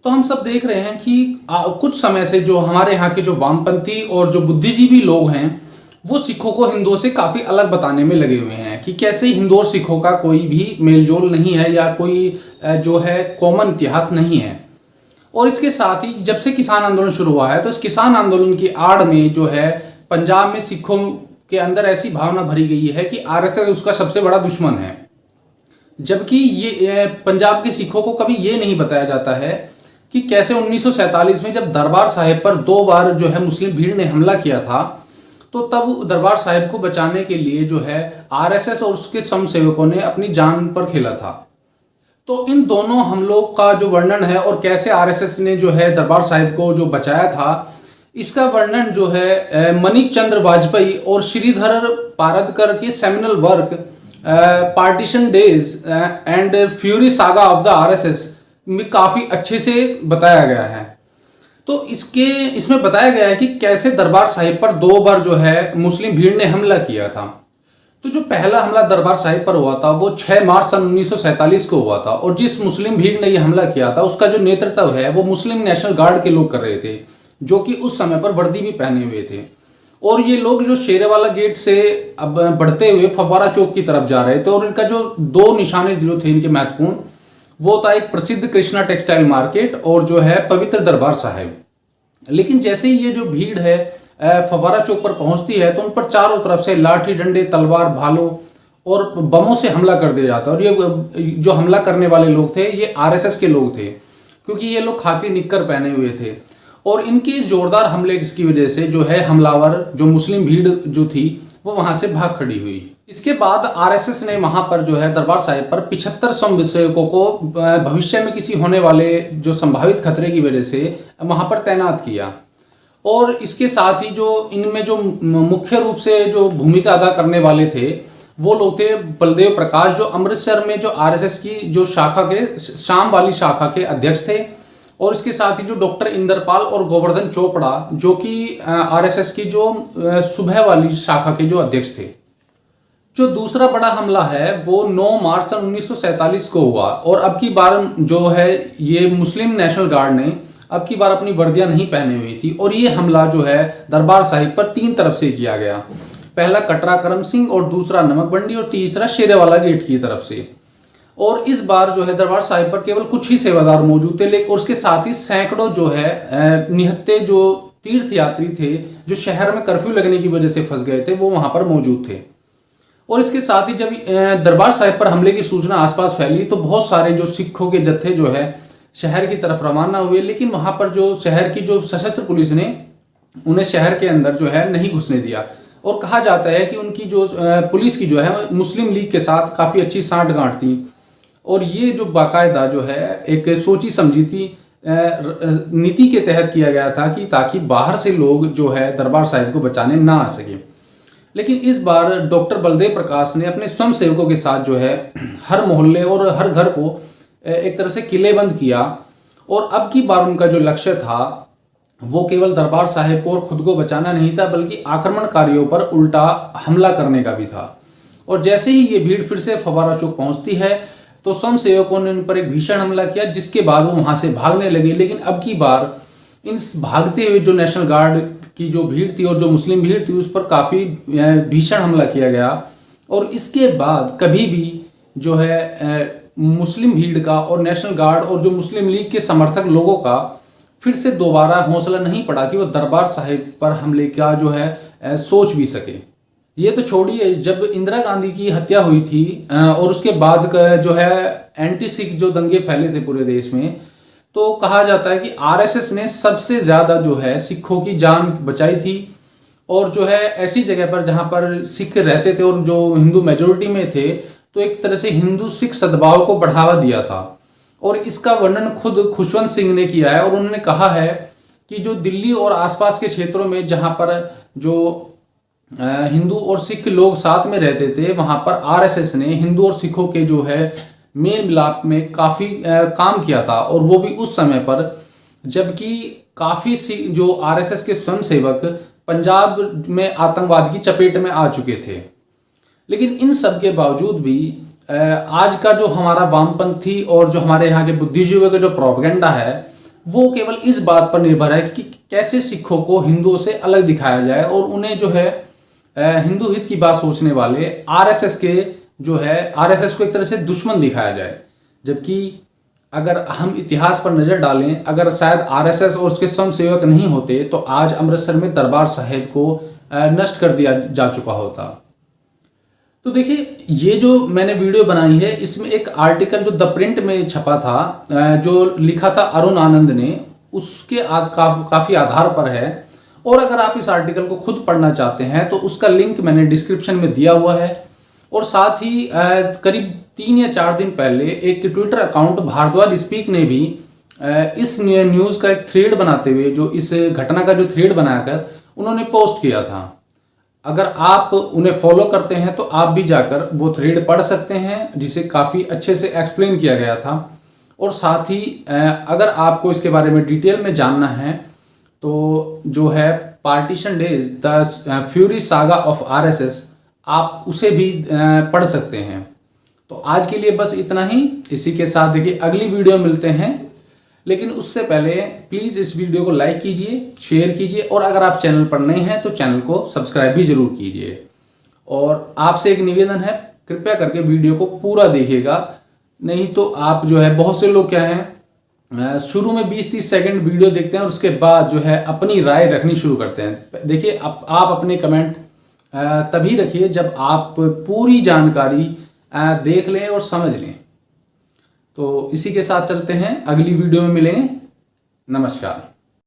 तो हम सब देख रहे हैं कि कुछ समय से जो हमारे यहाँ के जो वामपंथी और जो बुद्धिजीवी लोग हैं वो सिखों को हिंदुओं से काफ़ी अलग बताने में लगे हुए हैं कि कैसे हिंदू और सिखों का कोई भी मेलजोल नहीं है या कोई जो है कॉमन इतिहास नहीं है। और इसके साथ ही जब से किसान आंदोलन शुरू हुआ है तो इस किसान आंदोलन की आड़ में जो है पंजाब में सिखों के अंदर ऐसी भावना भरी गई है कि आरएसएस उसका सबसे बड़ा दुश्मन है, जबकि ये पंजाब के सिखों को कभी ये नहीं बताया जाता है कि कैसे 1947 में जब दरबार साहिब पर 2 बार जो है मुस्लिम भीड़ ने हमला किया था तो तब दरबार साहिब को बचाने के लिए जो है आरएसएस और उसके स्वयंसेवकों ने अपनी जान पर खेला था। तो इन दोनों हमलों का जो वर्णन है और कैसे आरएसएस ने जो है दरबार साहिब को जो बचाया था, इसका वर्णन जो है मणिक चंद्र वाजपेयी और श्रीधर पारदकर के seminal work partition days and fury saga of the RSS में काफ़ी अच्छे से बताया गया है। तो इसमें बताया गया है कि कैसे दरबार साहिब पर 2 बार जो है मुस्लिम भीड़ ने हमला किया था। तो जो पहला हमला दरबार साहिब पर हुआ था वो 6 मार्च सन 1947 को हुआ था और जिस मुस्लिम भीड़ ने यह हमला किया था उसका जो नेतृत्व है वो मुस्लिम नेशनल गार्ड के लोग कर रहे थे, जो कि उस समय पर वर्दी भी पहने हुए थे। और ये लोग जो शेरेवाला गेट से अब बढ़ते हुए फव्वारा चौक की तरफ जा रहे थे और इनका जो 2 निशाने जो थे इनके महत्वपूर्ण, वो था एक प्रसिद्ध कृष्णा टेक्सटाइल मार्केट और जो है पवित्र दरबार साहिब। लेकिन जैसे ही ये जो भीड़ है फव्वारा चौक पर पहुंचती है तो उन पर चारों तरफ से लाठी डंडे तलवार भालों और बमों से हमला कर दिया जाता है। और ये जो हमला करने वाले लोग थे ये आरएसएस के लोग थे, क्योंकि ये लोग खाकी निक्कर पहने हुए थे। और इनके इस जोरदार हमले की वजह से जो है हमलावर जो मुस्लिम भीड़ जो थी वो वहां से भाग खड़ी हुई। इसके बाद आरएसएस ने वहां पर जो है दरबार साहिब पर 75 स्वयंसेवकों को भविष्य में किसी होने वाले जो संभावित खतरे की वजह से वहां पर तैनात किया। और इसके साथ ही जो इनमें जो मुख्य रूप से जो भूमिका अदा करने वाले थे वो लोग थे बलदेव प्रकाश, जो अमृतसर में जो आरएसएस की जो शाखा के शाम वाली शाखा के अध्यक्ष थे, और इसके साथ ही जो डॉक्टर इंद्रपाल और गोवर्धन चोपड़ा जो कि आरएसएस की जो सुबह वाली शाखा के जो अध्यक्ष थे। जो दूसरा बड़ा हमला है वो 9 मार्च सन 1947 को हुआ और अब की बार जो है ये मुस्लिम नेशनल गार्ड ने अब की बार अपनी वर्दियां नहीं पहनी हुई थी और ये हमला जो है दरबार साहिब पर 3 तरफ से किया गया। पहला कटरा करम सिंह और दूसरा नमकबंडी और तीसरा शेरेवाला गेट की तरफ से। और इस बार जो है दरबार साहिब पर केवल कुछ ही सेवादार मौजूद थे, लेकिन उसके साथ ही सैकड़ों जो है निहत्ते जो तीर्थ यात्री थे जो शहर में कर्फ्यू लगने की वजह से फंस गए थे वो वहां पर मौजूद थे। और इसके साथ ही जब दरबार साहिब पर हमले की सूचना आसपास फैली तो बहुत सारे जो सिखों के जत्थे जो है शहर की तरफ रवाना हुए, लेकिन वहां पर जो शहर की जो सशस्त्र पुलिस ने उन्हें शहर के अंदर जो है नहीं घुसने दिया। और कहा जाता है कि उनकी जो पुलिस की जो है मुस्लिम लीग के साथ काफ़ी अच्छी सांठ-गांठ थी और ये जो बाकायदा जो है एक सोची समझी थी नीति के तहत किया गया था कि ताकि बाहर से लोग जो है दरबार साहिब को बचाने ना आ सके। लेकिन इस बार डॉक्टर बलदेव प्रकाश ने अपने स्वयंसेवकों के साथ जो है हर मोहल्ले और हर घर को एक तरह से किलेबंद किया और अब की बार उनका जो लक्ष्य था वो केवल दरबार साहिब को और खुद को बचाना नहीं था बल्कि आक्रमणकारियों पर उल्टा हमला करने का भी था। और जैसे ही ये भीड़ फिर से फव्वारा चौक पहुंचती है तो स्वयंसेवकों ने उन पर एक भीषण हमला किया, जिसके बाद वो वहां से भागने लगे। लेकिन अब की बार इन भागते हुए जो नेशनल गार्ड की जो भीड़ थी और जो मुस्लिम भीड़ थी उस पर काफ़ी भीषण हमला किया गया। और इसके बाद कभी भी जो है मुस्लिम भीड़ का और नेशनल गार्ड और जो मुस्लिम लीग के समर्थक लोगों का फिर से दोबारा हौसला नहीं पड़ा कि वो दरबार साहिब पर हमले का जो है सोच भी सके। ये तो छोड़िए, जब इंदिरा गांधी की हत्या हुई थी और उसके बाद जो है एंटी सिख जो दंगे फैले थे पूरे देश में, तो कहा जाता है कि आरएसएस ने सबसे ज़्यादा जो है सिखों की जान बचाई थी। और जो है ऐसी जगह पर जहाँ पर सिख रहते थे और जो हिंदू मेजोरिटी में थे तो एक तरह से हिंदू सिख सद्भाव को बढ़ावा दिया था। और इसका वर्णन खुद खुशवंत सिंह ने किया है और उन्होंने कहा है कि जो दिल्ली और आसपास के क्षेत्रों में जहाँ पर जो हिंदू और सिख लोग साथ में रहते थे वहाँ पर आरएसएस ने हिंदू और सिखों के जो है मेल मिलाप में काफ़ी काम किया था। और वो भी उस समय पर जबकि काफ़ी जो आरएसएस के स्वयंसेवक पंजाब में आतंकवाद की चपेट में आ चुके थे। लेकिन इन सब के बावजूद भी आज का जो हमारा वामपंथी और जो हमारे यहाँ के बुद्धिजीवियों का जो प्रोपेगेंडा है वो केवल इस बात पर निर्भर है कि कैसे सिखों को हिंदुओं से अलग दिखाया जाए और उन्हें जो है हिंदू हित की बात सोचने वाले आरएसएस के जो है आरएसएस को एक तरह से दुश्मन दिखाया जाए। जबकि अगर हम इतिहास पर नजर डालें, अगर शायद आरएसएस और उसके स्वयंसेवक नहीं होते तो आज अमृतसर में दरबार साहिब को नष्ट कर दिया जा चुका होता। तो देखिए, ये जो मैंने वीडियो बनाई है इसमें एक आर्टिकल जो द प्रिंट में छपा था, जो लिखा था अरुण आनंद ने, उसके काफ़ी आधार पर है। और अगर आप इस आर्टिकल को खुद पढ़ना चाहते हैं तो उसका लिंक मैंने डिस्क्रिप्शन में दिया हुआ है। और साथ ही करीब 3 या 4 दिन पहले एक ट्विटर अकाउंट भारद्वाज स्पीक ने भी इस न्यूज़ का एक थ्रेड बनाते हुए, जो इस घटना का जो थ्रेड बनाकर उन्होंने पोस्ट किया था। अगर आप उन्हें फॉलो करते हैं तो आप भी जाकर वो थ्रेड पढ़ सकते हैं, जिसे काफ़ी अच्छे से एक्सप्लेन किया गया था। और साथ ही अगर आपको इसके बारे में डिटेल में जानना है तो जो है partition days the fury saga of RSS, आप उसे भी पढ़ सकते हैं। तो आज के लिए बस इतना ही। इसी के साथ देखिए अगली वीडियो मिलते हैं, लेकिन उससे पहले प्लीज़ इस वीडियो को लाइक कीजिए, शेयर कीजिए और अगर आप चैनल पर नए हैं तो चैनल को सब्सक्राइब भी जरूर कीजिए। और आपसे एक निवेदन है, कृपया करके वीडियो को पूरा देखिएगा, नहीं तो आप जो है, बहुत से लोग क्या हैं, शुरू में 20-30 सेकंड वीडियो देखते हैं और उसके बाद जो है अपनी राय रखनी शुरू करते हैं। देखिए, आप अपने कमेंट तभी रखिए जब आप पूरी जानकारी देख लें और समझ लें। तो इसी के साथ चलते हैं, अगली वीडियो में मिलेंगे। नमस्कार।